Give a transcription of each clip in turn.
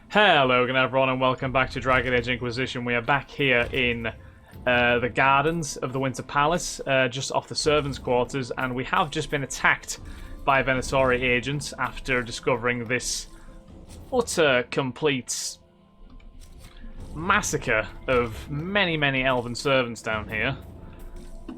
Hello again everyone and welcome back to Dragon Age Inquisition. We are back here in the gardens of the Winter Palace, just off the servants' quarters, and we have just been attacked by Venatori agents after discovering this utter, complete massacre of many elven servants down here.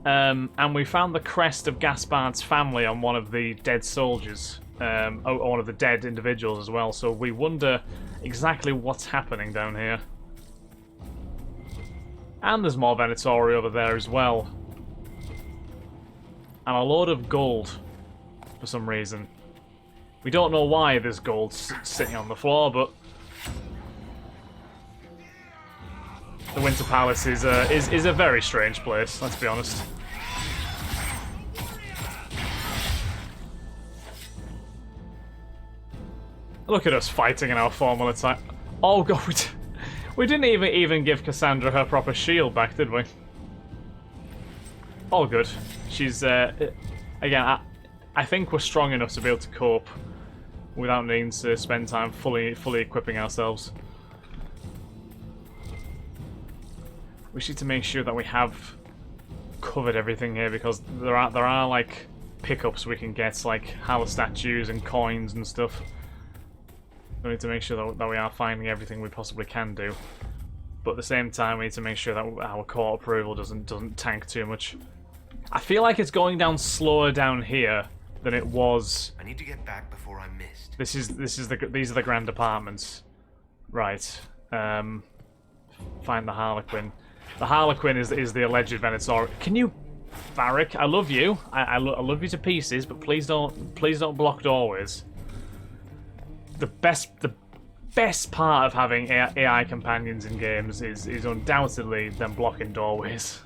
And we found the crest of Gaspard's family on one of the dead soldiers, or one of the dead individuals as well, so we wonder exactly what's happening down here. And there's more Venatori over there as well. And a load of gold, for some reason. We don't know why there's gold sitting on the floor, but the Winter Palace is a very strange place, let's be honest. Look at us fighting in our formal attack. Oh god, we didn't even give Cassandra her proper shield back, did we? All good. She's again. I think we're strong enough to be able to cope without needing to spend time fully equipping ourselves. We need to make sure that we have covered everything here, because there are like pickups we can get, like Hala statues and coins and stuff. We need to make sure that we are finding everything we possibly can do, but at the same time we need to make sure that our court approval doesn't tank too much. I feel like it's going down slower down here than it was. I need to get back before I'm missed. These are the grand apartments, right? Find the Harlequin. The Harlequin is the alleged Venator. Can you, Varric? I love you. I love you to pieces, but please don't block doorways. The best part of having AI companions in games is undoubtedly them blocking doorways.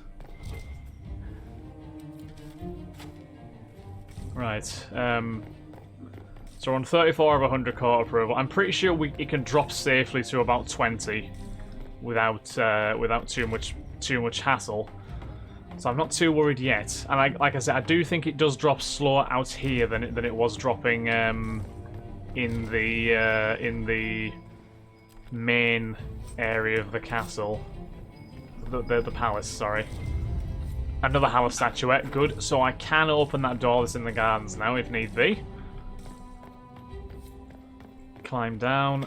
Right. So we're on 34 of 100 court approval. I'm pretty sure it can drop safely to about 20 without too much hassle. So I'm not too worried yet. And like I said, I do think it does drop slower out here than it was dropping in the main area of the castle, the palace. Sorry. Another Hala statuette. Good. So I can open that door that's in the gardens now if need be. Climb down.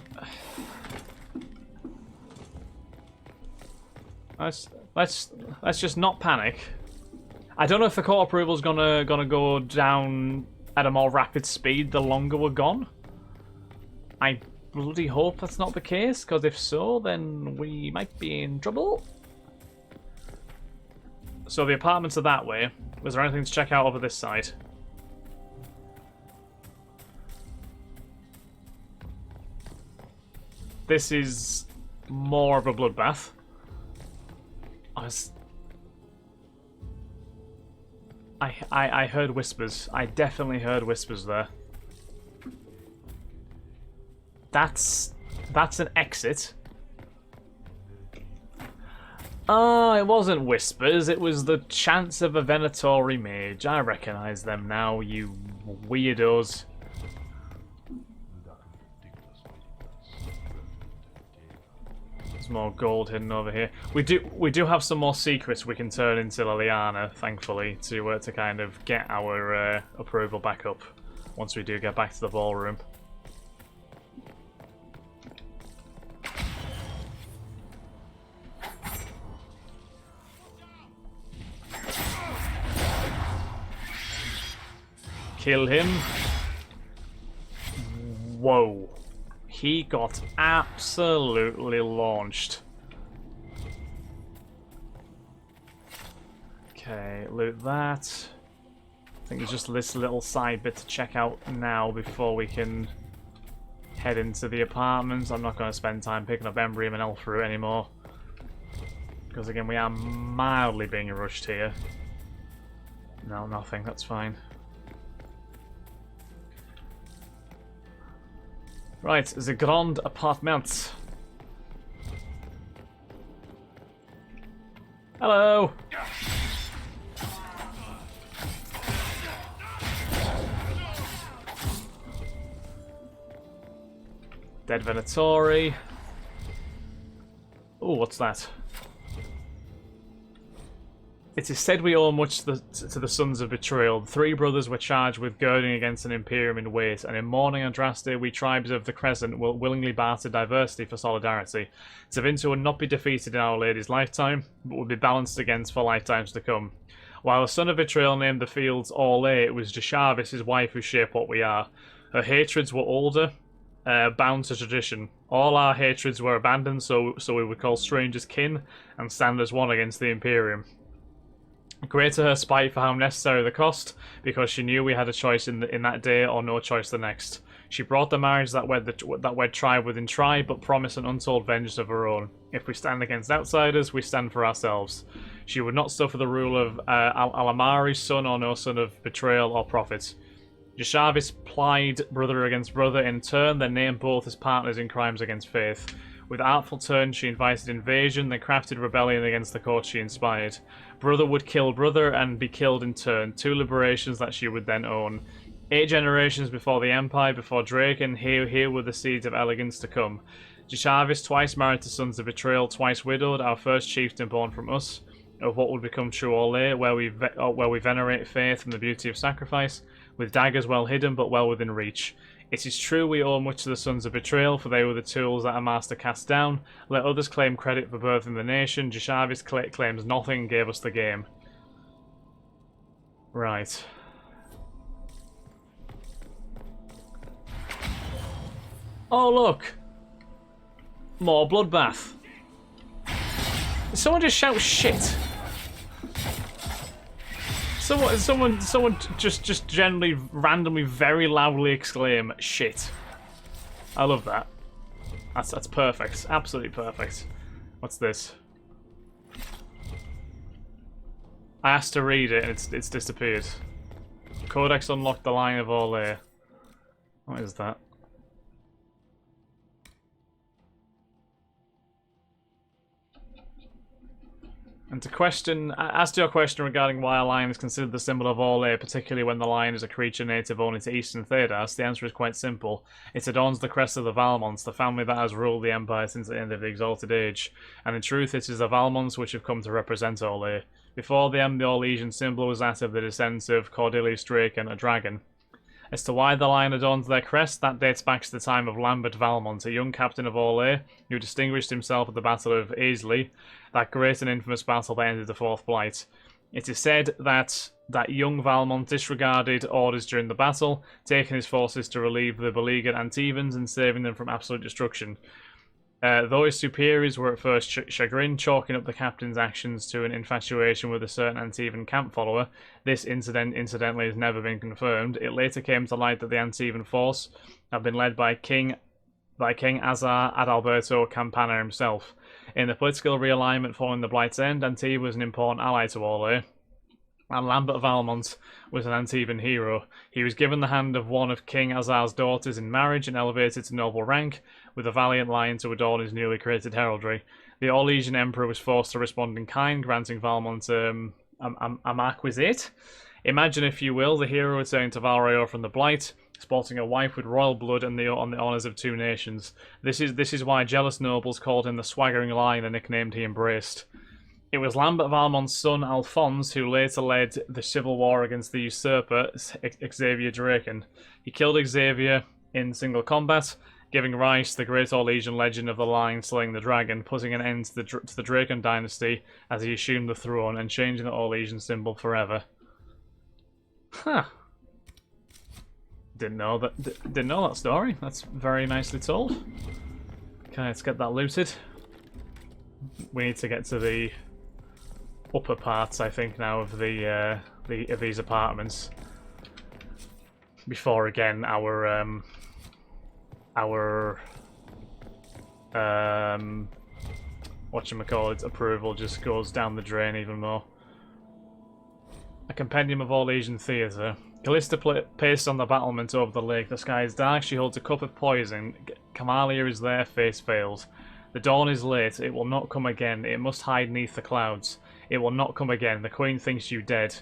Let's just not panic. I don't know if the court approval is gonna go down at a more rapid speed the longer we're gone. I bloody hope that's not the case, because if so, then we might be in trouble. So the apartments are that way. Was there anything to check out over this side? This is more of a bloodbath. I heard whispers. I definitely heard whispers there. That's an exit. Oh, it wasn't whispers, it was the chants of a Venatori mage. I recognise them now, you weirdos. There's more gold hidden over here. We do have some more secrets we can turn into Liliana, thankfully, to kind of get our approval back up once we do get back to the ballroom. Kill him. Whoa. He got absolutely launched. Okay, loot that. I think there's just this little side bit to check out now before we can head into the apartments. I'm not going to spend time picking up Emporium and Elf Fruit anymore, because again, we are mildly being rushed here. No, nothing. That's fine. Right, the Grand Apartment. Hello! Dead Venatori. Oh, what's that? It is said we owe much to the Sons of Betrayal. The three brothers were charged with girding against an Imperium in wait, and in mourning Andraste, we tribes of the Crescent will willingly barter diversity for solidarity. Savinto will not be defeated in Our Lady's lifetime, but will be balanced against for lifetimes to come. While the Son of Betrayal named the fields Orlais, it was Jashavis, his wife, who shaped what we are. Her hatreds were older, bound to tradition. All our hatreds were abandoned, so we would call strangers kin, and stand as one against the Imperium. Greater her spite for how necessary the cost, because she knew we had a choice in that day or no choice the next. She brought the marriage that wed tribe within tribe, but promised an untold vengeance of her own. If we stand against outsiders, we stand for ourselves. She would not suffer the rule of Alamari's son or no son of betrayal or profit. Jashavis plied brother against brother in turn, then named both as partners in crimes against faith. With artful turns, she invited invasion, then crafted rebellion against the court she inspired. Brother would kill brother and be killed in turn, two liberations that she would then own. 8 generations before the Empire, before Draken, here were the seeds of elegance to come. Jashavis, twice married to Sons of Betrayal, twice widowed, our first chieftain born from us, of what would become true Orlais, where we venerate faith and the beauty of sacrifice, with daggers well hidden but well within reach. It is true we owe much to the Sons of Betrayal, for they were the tools that our master cast down. Let others claim credit for birthing the nation. Jashavis claims nothing and gave us the game. Right. Oh, look! More bloodbath. Did someone just shout shit? Someone just generally, randomly, very loudly exclaim shit. I love that. That's perfect. Absolutely perfect. What's this? I asked to read it and it's disappeared. Codex unlocked the line of Orlais. What is that? And as to your question regarding why a lion is considered the symbol of Orlais, particularly when the lion is a creature native only to Eastern Thedas, the answer is quite simple. It adorns the crest of the Valmonts, the family that has ruled the Empire since the end of the Exalted Age. And in truth, it is the Valmonts which have come to represent Orlais. Before them, the Orlesian symbol was that of the descendants of Cordelius Draken, a dragon. As to why the lion adorns their crest, that dates back to the time of Lambert Valmont, a young captain of Orlais, who distinguished himself at the Battle of Aisley, that great and infamous battle that ended the Fourth Blight. It is said that young Valmont disregarded orders during the battle, taking his forces to relieve the beleaguered Antevans and saving them from absolute destruction. Though his superiors were at first chagrined, chalking up the captain's actions to an infatuation with a certain Antevan camp follower, this incidentally has never been confirmed. It later came to light that the Antevan force had been led by King Azar Adalberto Campana himself. In the political realignment following the Blight's end, Anteve was an important ally to Orlais, and Lambert Valmont was an Antevan hero. He was given the hand of one of King Azar's daughters in marriage and elevated to noble rank, with a valiant lion to adorn his newly created heraldry. The Orlesian Emperor was forced to respond in kind, granting Valmont a marquisate. Imagine, if you will, the hero returning to Valrayor from the Blight, sporting a wife with royal blood and on the honours of 2 nations. This is why jealous nobles called him the swaggering lion, a nickname he embraced. It was Lambert Valmont's son, Alphonse, who later led the civil war against the usurper, Xavier Draken. He killed Xavier in single combat, giving rise to the great Orlesian legend of the lion slaying the dragon, putting an end to the Draken dynasty as he assumed the throne and changing the Orlesian symbol forever. Huh. Didn't know that story. That's very nicely told. Okay, let's get that looted. We need to get to the upper parts, I think, now of these apartments before again our whatchamacallit, approval just goes down the drain even more. A compendium of Orlesian theatre. Callista paced on the battlement over the lake. The sky is dark. She holds a cup of poison. Camalia is there. Face fails. The dawn is late. It will not come again. It must hide neath the clouds. It will not come again. The queen thinks you dead.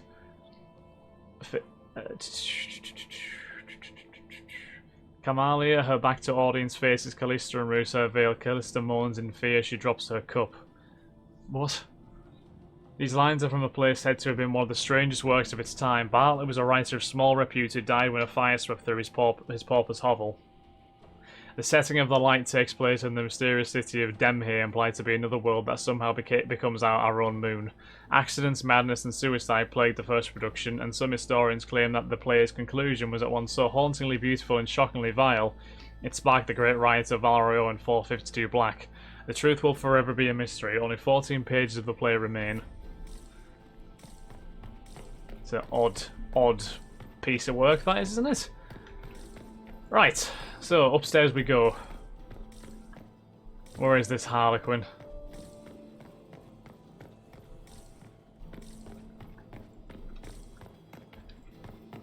Camalia, her back to audience faces Callista and removes her veil. Callista moans in fear. She drops her cup. What? These lines are from a place said to have been one of the strangest works of its time. Bartlett was a writer of small repute who died when a fire swept through his pauper's hovel. The setting of the light takes place in the mysterious city of Demhe, implied to be another world that somehow becomes our own moon. Accidents, madness, and suicide plagued the first production, and some historians claim that the play's conclusion was at once so hauntingly beautiful and shockingly vile, it sparked the great riot of Valrio and 452 Black. The truth will forever be a mystery. Only 14 pages of the play remain. It's an odd piece of work, that is, isn't it? Right, so upstairs we go. Where is this Harlequin?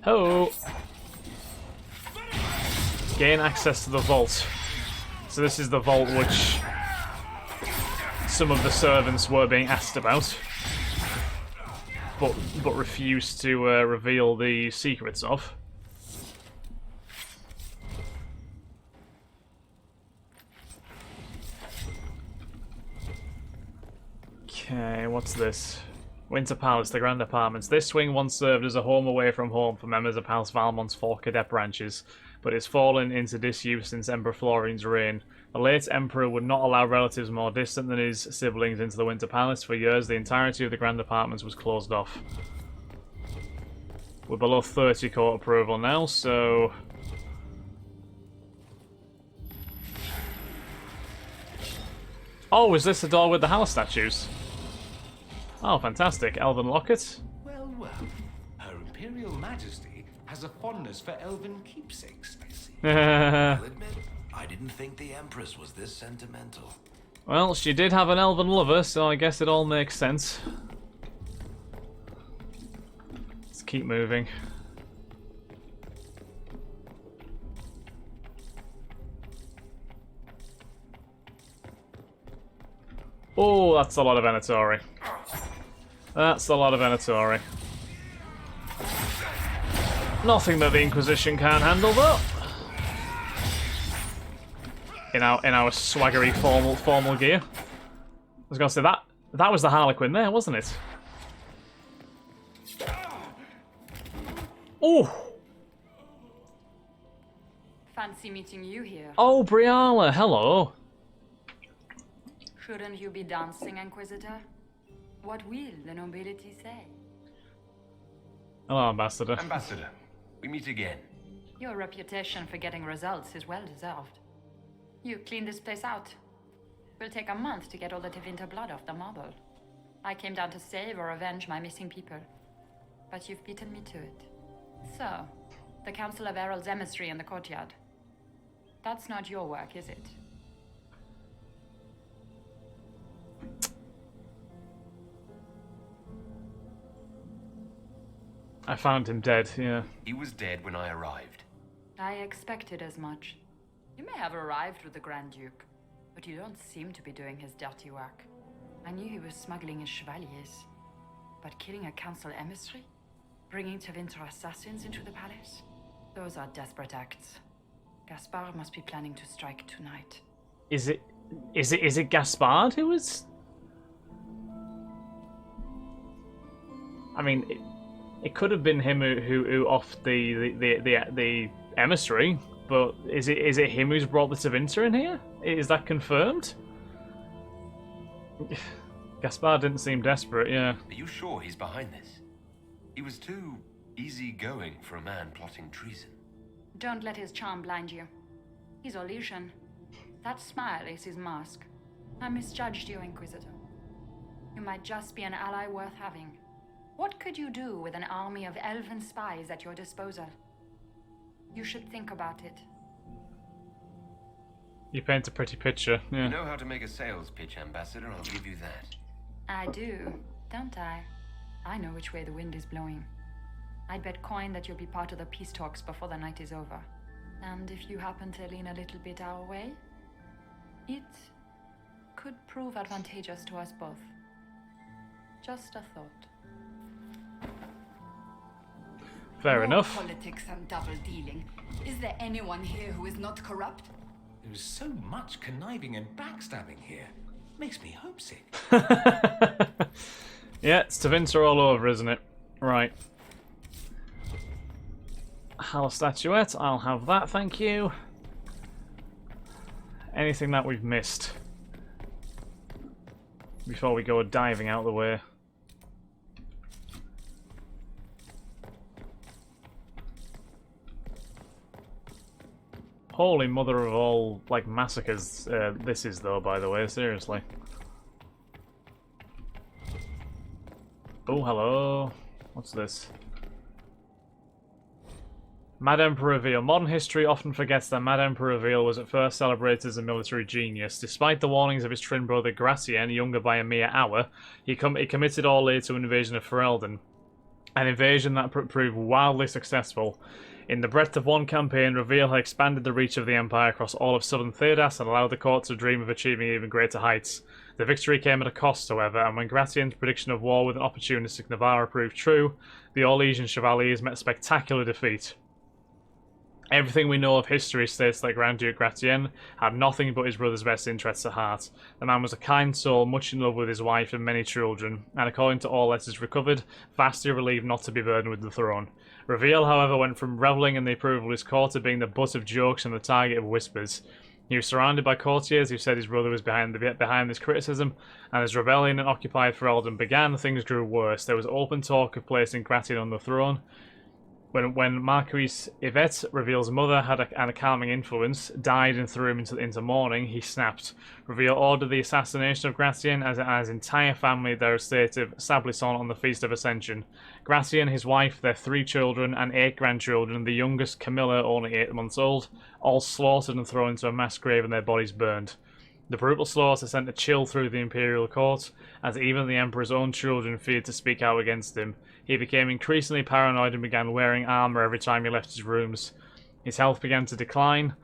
Ho! Gain access to the vault. So this is the vault which some of the servants were being asked about, but refused to reveal the secrets of. Okay, what's this? Winter Palace, the Grand Apartments. This wing once served as a home away from home for members of House Valmont's 4 cadet branches, but it's fallen into disuse since Emperor Florian's reign. The late Emperor would not allow relatives more distant than his siblings into the Winter Palace. For years, the entirety of the Grand Apartments was closed off. We're below 30 court approval now, so... Oh, is this the door with the house statues? Oh, fantastic. Elven locket. Well, well. Her Imperial Majesty has a fondness for elven keepsakes, I see. I'll admit, I didn't think the Empress was this sentimental. Well, she did have an elven lover, so I guess it all makes sense. Let's keep moving. Oh, that's a lot of Venatori. That's a lot of Venatori. Nothing that the Inquisition can't handle, though. In our swaggery formal gear. I was gonna say that was the Harlequin there, wasn't it? Oh. Fancy meeting you here. Oh, Briala, hello. Shouldn't you be dancing, Inquisitor? What will the nobility say? Hello, Ambassador. Ambassador, we meet again. Your reputation for getting results is well deserved. You cleaned this place out. Will take a month to get all the Tevinter blood off the marble. I came down to save or avenge my missing people. But you've beaten me to it. So, the Council of Errol's emissary in the courtyard. That's not your work, is it? I found him dead, yeah. He was dead when I arrived. I expected as much. You may have arrived with the Grand Duke, but you don't seem to be doing his dirty work. I knew he was smuggling his chevaliers. But killing a council emissary? Bringing Tevinter assassins into the palace? Those are desperate acts. Gaspard must be planning to strike tonight. Is it Gaspard who was? I mean, it could have been him who offed the emissary, but is it him who's brought the Tevinter in here? Is that confirmed? Gaspard didn't seem desperate, yeah. Are you sure he's behind this? He was too easygoing for a man plotting treason. Don't let his charm blind you. He's illusion. That smile is his mask. I misjudged you, Inquisitor. You might just be an ally worth having. What could you do with an army of elven spies at your disposal? You should think about it. You paint a pretty picture, yeah. You know how to make a sales pitch, Ambassador, I'll give you that. I do, don't I? I know which way the wind is blowing. I'd bet coin that you'll be part of the peace talks before the night is over. And if you happen to lean a little bit our way, it could prove advantageous to us both. Just a thought. Fair More enough. Politics and double dealing. Is there anyone here who is not corrupt? There is so much conniving and backstabbing here. Makes me homesick. Yeah, it's Tevinter all over, isn't it? Right. Hal statuette, I'll have that, thank you. Anything that we've missed before we go diving out of the way? Holy mother of all, like, massacres this is, though, by the way, seriously. Oh, hello. What's this? Mad Emperor Reveal. Modern history often forgets that Mad Emperor Reveal was at first celebrated as a military genius. Despite the warnings of his twin brother Gratien, younger by a mere hour, he committed all aid to an invasion of Ferelden. An invasion that proved wildly successful. In the breadth of one campaign, Reveal had expanded the reach of the Empire across all of southern Thedas and allowed the court to dream of achieving even greater heights. The victory came at a cost, however, and when Gratien's prediction of war with an opportunistic Navarra proved true, the Orlesian Chevaliers met spectacular defeat. Everything we know of history states that Grand Duke Gratien had nothing but his brother's best interests at heart. The man was a kind soul, much in love with his wife and many children, and according to all letters recovered, vastly relieved not to be burdened with the throne. Reveal, however, went from revelling in the approval of his court to being the butt of jokes and the target of whispers. He was surrounded by courtiers who said his brother was behind this criticism, and as rebellion and occupied Ferelden began, things grew worse. There was open talk of placing Gratien on the throne. When Marquise Yvette, Reveal's mother, had a calming influence, died and threw him into mourning, he snapped. Reveal ordered the assassination of Gratien and his entire family at their estate of Sablisson on the Feast of Ascension. Gratien, his wife, their 3 children, and 8 grandchildren, the youngest, Camilla, only 8 months old, all slaughtered and thrown into a mass grave and their bodies burned. The brutal slaughter sent a chill through the imperial court, as even the Emperor's own children feared to speak out against him. He became increasingly paranoid and began wearing armor every time he left his rooms. His health began to decline,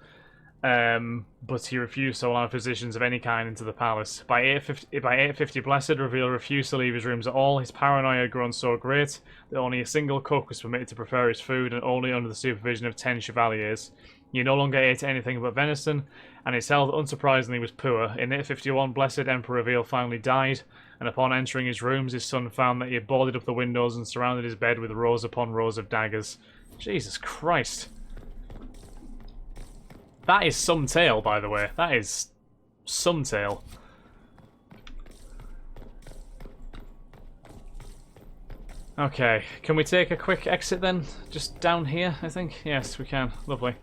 but he refused to allow physicians of any kind into the palace. By 850 Blessed, Reveal refused to leave his rooms at all. His paranoia had grown so great that only a single cook was permitted to prepare his food, and only under the supervision of 10 chevaliers. He no longer ate anything but venison, and his health unsurprisingly was poor. In 851, Blessed Emperor Reveal finally died, and upon entering his rooms, his son found that he had boarded up the windows and surrounded his bed with rows upon rows of daggers. Jesus Christ. That is some tale, by the way. That is some tale. Okay, can we take a quick exit then? Just down here, I think? Yes, we can. Lovely.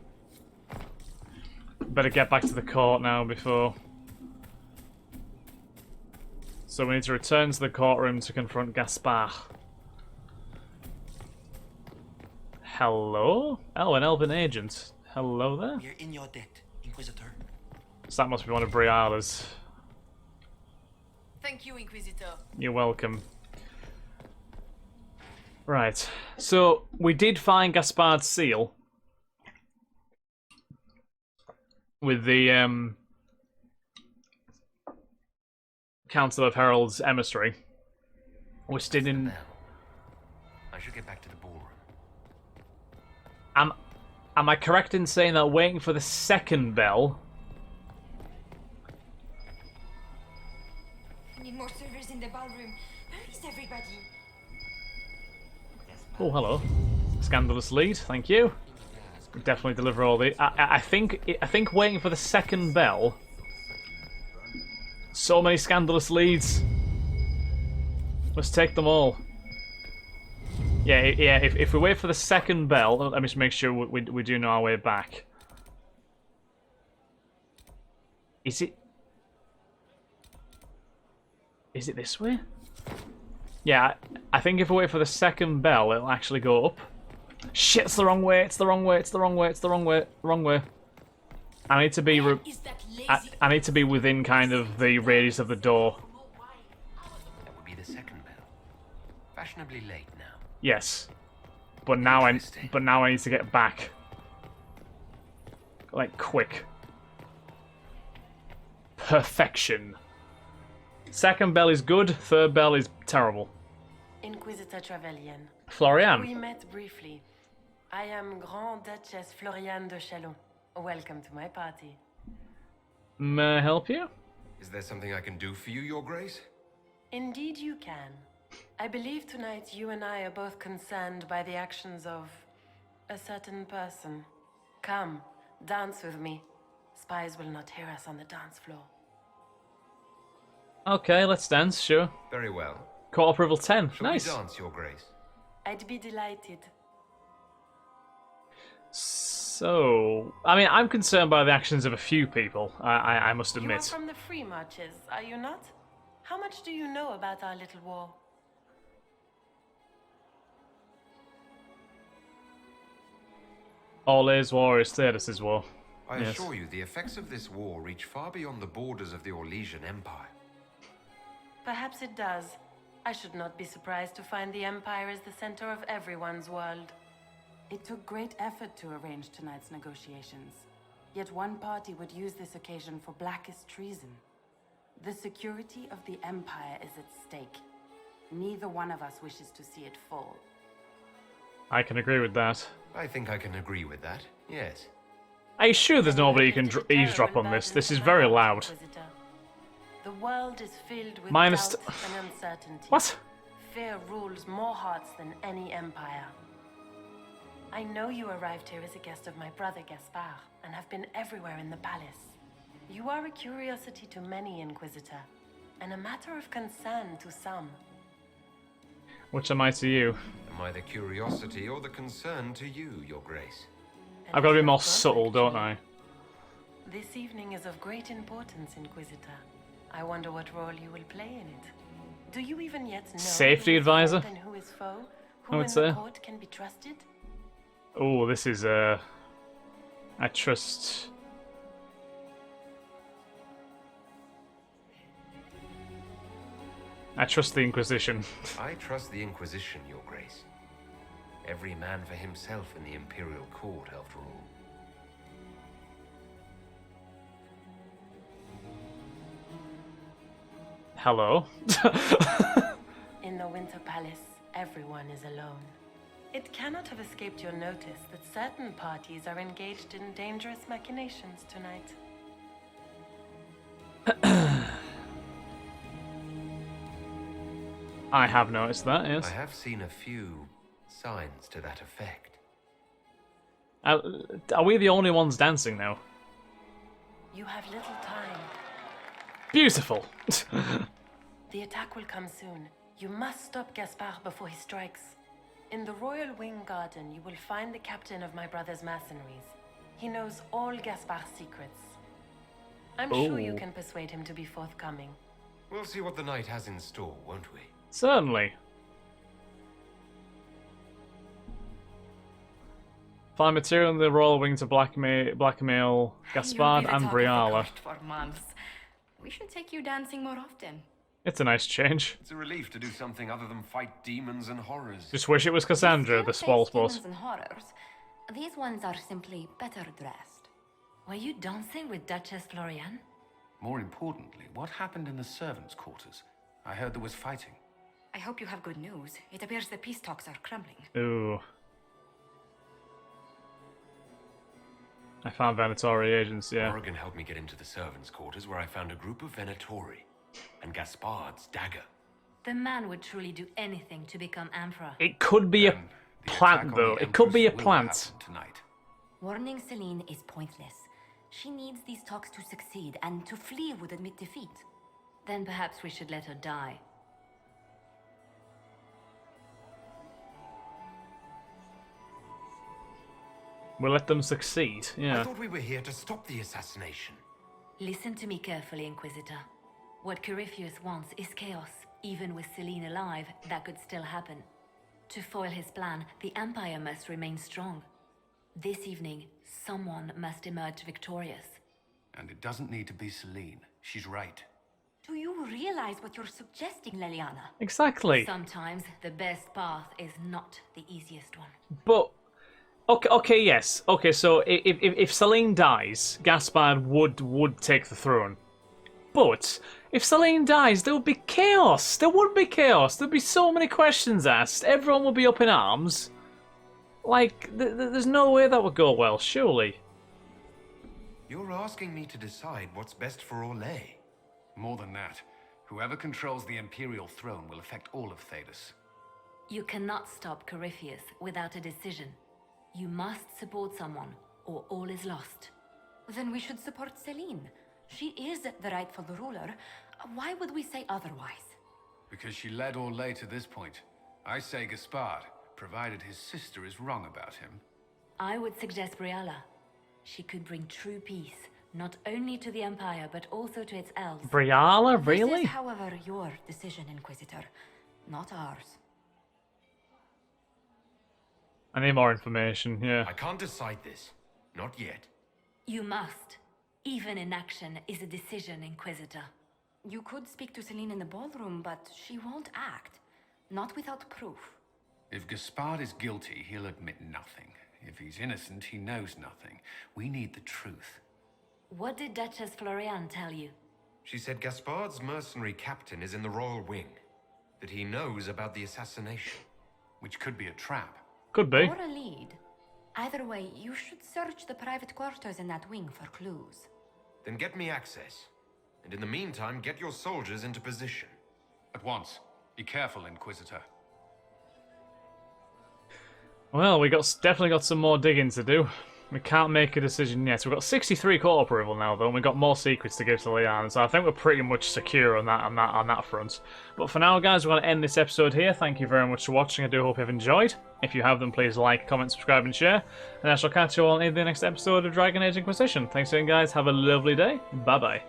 Better get back to the court now before... So we need to return to the courtroom to confront Gaspard. Hello? Oh, an elven agent. Hello there? We're in your debt, Inquisitor. So that must be one of Briala's. Thank you, Inquisitor. You're welcome. Right. So, we did find Gaspard's seal. With the, Council of Heralds emissary. Which didn't... I should get back to the ballroom. Am I correct in saying that waiting for the second bell... We need more servers in the ballroom. Where is everybody? Oh, hello. Scandalous lead, thank you. Definitely deliver all the... I think waiting for the second bell... So many scandalous leads. Let's take them all. Yeah. If we wait for the second bell, let me just make sure we do know our way back. Is it this way? Yeah, I think if we wait for the second bell, it'll actually go up. Shit, it's the wrong way. It's the wrong way. It's the wrong way. It's the wrong way. Wrong way. I need to be. I need to be within kind of the radius of the door. That would be the second bell. Fashionably late now. Yes, but now I need to get back. Like quick. Perfection. Second bell is good. Third bell is terrible. Inquisitor Trevelyan. Florian. We met briefly. I am Grand Duchess Floriane de Chalon. Welcome to my party. May I help you? Is there something I can do for you, Your Grace? Indeed you can. I believe tonight you and I are both concerned by the actions of a certain person. Come, dance with me. Spies will not hear us on the dance floor. Okay, let's dance, sure. Very well. Court approval 10. Shall Nice. we dance, Your Grace? I'd be delighted. So, I mean, I'm concerned by the actions of a few people, I must You are admit. from the Free Marches, are you not? How much do you know about our little war? All is war is status is war. I Yes. assure you, the effects of this war reach far beyond the borders of the Orlesian Empire. Perhaps it does. I should not be surprised to find the Empire is the center of everyone's world. It took great effort to arrange tonight's negotiations. Yet one party would use this occasion for blackest treason. The security of the Empire is at stake. Neither one of us wishes to see it fall. I can agree with that. I think I can agree with that, yes. Are you sure there's nobody who can eavesdrop on this? This is very loud. The world is filled with Minus doubt and uncertainty. What? Fear rules more hearts than any empire. I know you arrived here as a guest of my brother Gaspard, and have been everywhere in the palace. You are a curiosity to many, Inquisitor, and a matter of concern to some. Which am I to you? Am I the curiosity or the concern to you, Your Grace? I've got to be more subtle, don't I? This evening is of great importance, Inquisitor. I wonder what role you will play in it. Do you even yet know Safety who is advisor? friend and who is foe? I Who would in say. the court can be trusted? Oh, this is I trust. I trust the Inquisition. I trust the Inquisition, Your Grace. Every man for himself in the Imperial Court, after all. Hello. In the Winter Palace, everyone is alone. It cannot have escaped your notice that certain parties are engaged in dangerous machinations tonight. I have noticed that, yes. I have seen a few signs to that effect. Are we the only ones dancing now? You have little time. Beautiful. The attack will come soon. You must stop Gaspard before he strikes. In the Royal Wing Garden, you will find the captain of my brother's mercenaries. He knows all Gaspard's secrets. I'm sure you Oh. can persuade him to be forthcoming. We'll see what the night has in store, won't we? Certainly. Find material in the Royal Wing to blackmail Gaspard and Briala. For months. We should take you dancing more often. It's a nice change. It's a relief to do something other than fight demons and horrors. Just wish it was Cassandra, the Swallow Boss. And horrors. These ones are simply better dressed. Were you dancing with Duchess Floriane? More importantly, what happened in the servants' quarters? I heard there was fighting. I hope you have good news. It appears the peace talks are crumbling. Ooh. I found Venatori agents, yeah. Morrigan helped me get into the servants' quarters where I found a group of Venatori and Gaspard's dagger. The man would truly do anything to become emperor. It could be a Then the plant, attack on though. the It could be a Empress will plant. happen tonight. Warning Celine is pointless. She needs these talks to succeed, and to flee would admit defeat. Then perhaps we should let her die. We'll let them succeed, I yeah. thought we were here to stop the assassination. Listen to me carefully, Inquisitor. What Corypheus wants is chaos. Even with Celine alive, that could still happen. To foil his plan, the Empire must remain strong. This evening, someone must emerge victorious. And it doesn't need to be Celine. She's right. Do you realize what you're suggesting, Leliana? Exactly. Sometimes the best path is not the easiest one. But okay, yes. Okay, so if Celine dies, Gaspard would take the throne. But if Celine dies, there would be chaos. There would be chaos. There'd be so many questions asked. Everyone would be up in arms. Like, there's no way that would go well, surely. You're asking me to decide what's best for Orlais. More than that, whoever controls the Imperial throne will affect all of Thedas. You cannot stop Corypheus without a decision. You must support someone, or all is lost. Then we should support Celine. She is the rightful ruler. Why would we say otherwise? Because she led Orlais to this point. I say Gaspard, provided his sister is wrong about him. I would suggest Briala. She could bring true peace, not only to the Empire, but also to its elves. Briala, really? This is, however, your decision, Inquisitor, not ours. I need more information, yeah. I can't decide this. Not yet. You must. Even inaction is a decision, Inquisitor. You could speak to Celine in the ballroom, but she won't act. Not without proof. If Gaspard is guilty, he'll admit nothing. If he's innocent, he knows nothing. We need the truth. What did Duchess Florian tell you? She said Gaspard's mercenary captain is in the Royal Wing. That he knows about the assassination. Which could be a trap. Could be. Or a lead. Either way, you should search the private quarters in that wing for clues. Then get me access. And in the meantime, get your soldiers into position. At once. Be careful, Inquisitor. Well, definitely got some more digging to do. We can't make a decision yet. We've got 63 court approval now, though, and we've got more secrets to give to Leanne, so I think we're pretty much secure on that front. But for now, guys, we're going to end this episode here. Thank you very much for watching. I do hope you've enjoyed. If you have, then please like, comment, subscribe, and share. And I shall catch you all in the next episode of Dragon Age Inquisition. Thanks again, guys. Have a lovely day. Bye-bye.